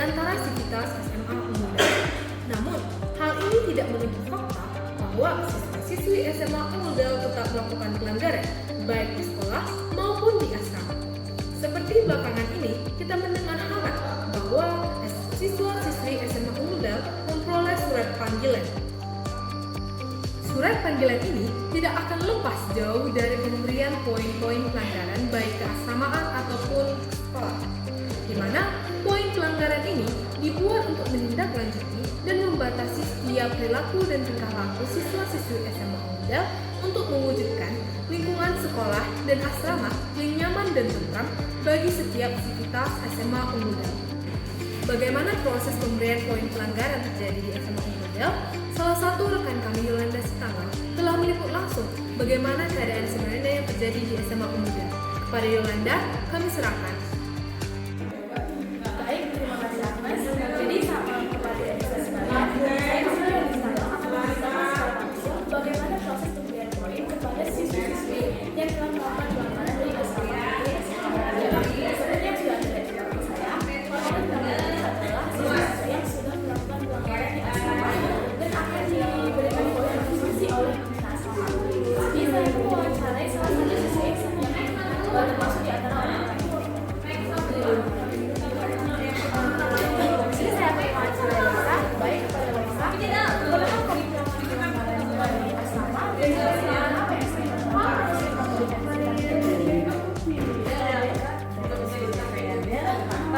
antara sivitas SMA Unmul. Namun, hal ini tidak menutup fakta bahwa siswa-siswi SMA Unmul tetap melakukan pelanggaran baik di sekolah maupun di asrama. Seperti belakangan ini, kita mendengar hangat bahwa siswa-siswi SMA Unmul memperoleh surat panggilan. Surat panggilan ini tidak akan lepas jauh dari pemberian poin-poin pelanggaran baik keasramaan ataupun sekolah, di mana poin pelanggaran ini dibuat untuk menindaklanjuti dan membatasi setiap perilaku dan tingkah laku siswa-siswi SMA Unmul untuk mewujudkan lingkungan sekolah dan asrama yang nyaman dan tentram bagi setiap sivitas SMA Unmul. Bagaimana proses pemberian poin pelanggaran terjadi di SMA Unmul? Salah satu rekan kami, Yolanda Sitaman, telah meliput langsung bagaimana keadaan sebenarnya yang terjadi di SMA Unmul. Kepada Yolanda, kami serahkan. Baik, terima kasih Agnes. Jadi sama kepada saya sekalian, saya sudah bagaimana proses pemberian poin kepada siswi-siswi yang telah melakukan pelanggaran di asrama sebenarnya sudah ada di belakang saya. Pelanggaran ini adalah siswa yang sudah melakukan pelanggaran di asrama dan akan diberikan poin sanksi oleh pimpinan asrama. Jadi saya mewawancarai salah satu siswi yang termasuk di antara orang-orang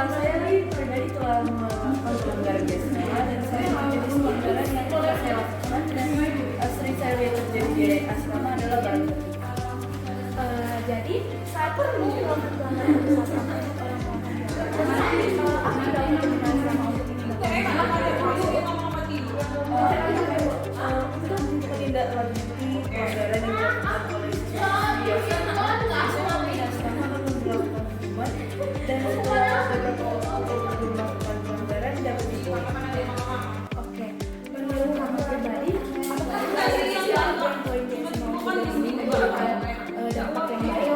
saya pribadi telah melakukan pelanggaran di asrama dan saya menjadi pelanggaran yang telah saya lakukan dan sering saya lihat terjadi di asrama adalah barang bukti. Jadi saya pun melakukan pelanggaran di asrama menindaklanjuti pelanggaran yang dilakukan oleh siswa di asrama dan setelah beberapa melakukan pelanggaran dapat dipoin. Oke, menurut kamu pribadi, apakah pelanggaran poin yang semua ini memberikan dampak yang baik?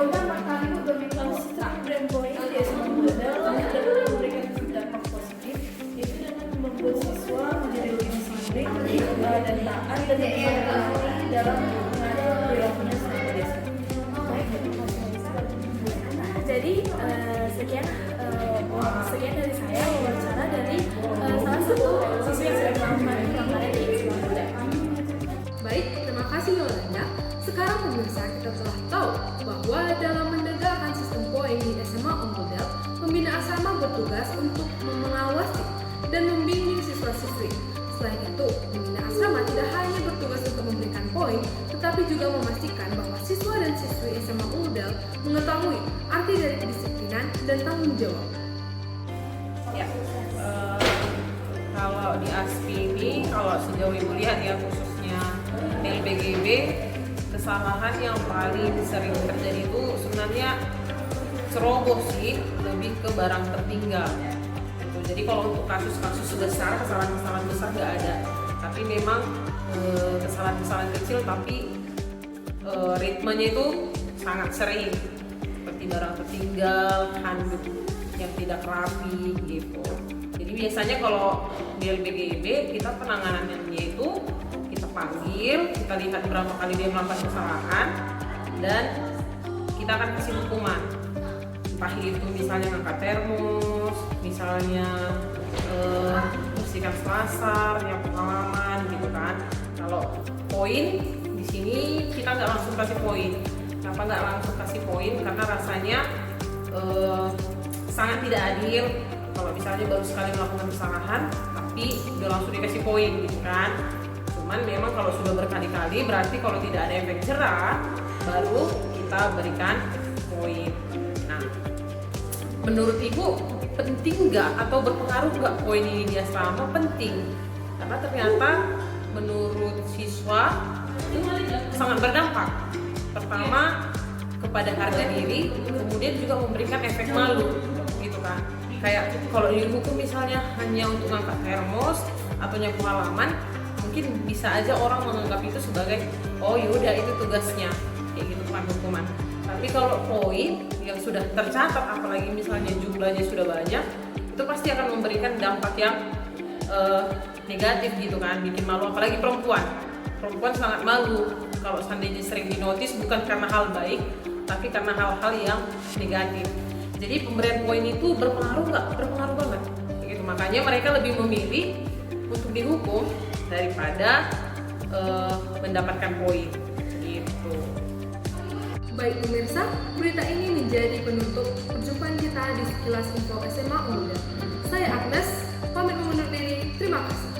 Sistem brand poin di SMA Unmul dapat memberikan dampak positif, yaitu dengan membuat siswa menjadi lebih disiplin dan taat dan berhati-hati dalam mengatur perilakunya selama di SMA. Baik, terima kasih. Jadi sekian dari saya wawancara dari salah satu siswi yang sedang melakukan pelanggaran di SMA Unmul. Baik, terima kasih Yolanda. Sekarang pemirsa kita telah tahu bahwa dalam menegakkan sistem poin di SMA Unmul, pembina asrama bertugas untuk mengawasi dan membimbing siswa-siswi. Selain itu, pembina asrama tidak hanya bertugas untuk memberikan poin, tetapi juga memastikan bahwa siswa dan siswi SMA Unmul mengetahui arti dari kedisiplinan dan tanggung jawab. Ya, kalau di ASPI ini, kalau sejauh ibu lihat ya khususnya LPGB, kesalahan yang paling sering terjadi itu sebenarnya ceroboh sih, lebih ke barang tertinggal. Jadi kalau untuk kasus-kasus besar, kesalahan-kesalahan besar nggak ada, tapi memang kesalahan-kesalahan kecil tapi ritmenya itu sangat sering, seperti barang tertinggal, handuk yang tidak rapi gitu. Jadi biasanya kalau di LPGB kita penanganannya itu kita panggil, kita lihat berapa kali dia melakukan kesalahan dan kita akan kasih hukuman. Entah itu misalnya ngangkat termos, misalnya bersihkan selasar, yang pengalaman gitu kan. Kalau poin di sini kita nggak langsung kasih poin. Kenapa nggak langsung kasih poin? Karena rasanya sangat tidak adil. Kalau misalnya baru sekali melakukan kesalahan, tapi udah langsung dikasih poin gitu kan. Cuman memang kalau sudah berkali-kali, berarti kalau tidak ada efek jerah, baru kita berikan poin. Nah, menurut ibu penting nggak atau berpengaruh nggak poin ini di asrama? Penting, karena ternyata menurut siswa itu sangat berdampak. Pertama kepada harga diri, kemudian juga memberikan efek malu, gitu kan. Kayak kalau di hukum misalnya hanya untuk ngangkat termos atau nyapu halaman, mungkin bisa aja orang menganggap itu sebagai oh yaudah itu tugasnya, kayak gitu kan hukuman. Tapi kalau poin yang sudah tercatat, apalagi misalnya jumlahnya sudah banyak, itu pasti akan memberikan dampak yang negatif gitu kan, bikin malu. Apalagi perempuan sangat malu kalau seandainya sering dinotis, bukan karena hal baik tapi karena hal-hal yang negatif. Jadi pemberian poin itu berpengaruh nggak? Berpengaruh banget gitu. Makanya mereka lebih memilih untuk dihukum daripada mendapatkan poin gitu. Baik pemirsa, berita ini menjadi penutup perjumpaan kita di Sekilas Info SMA Unmuda. Saya Agnes, pamit undur diri. Terima kasih.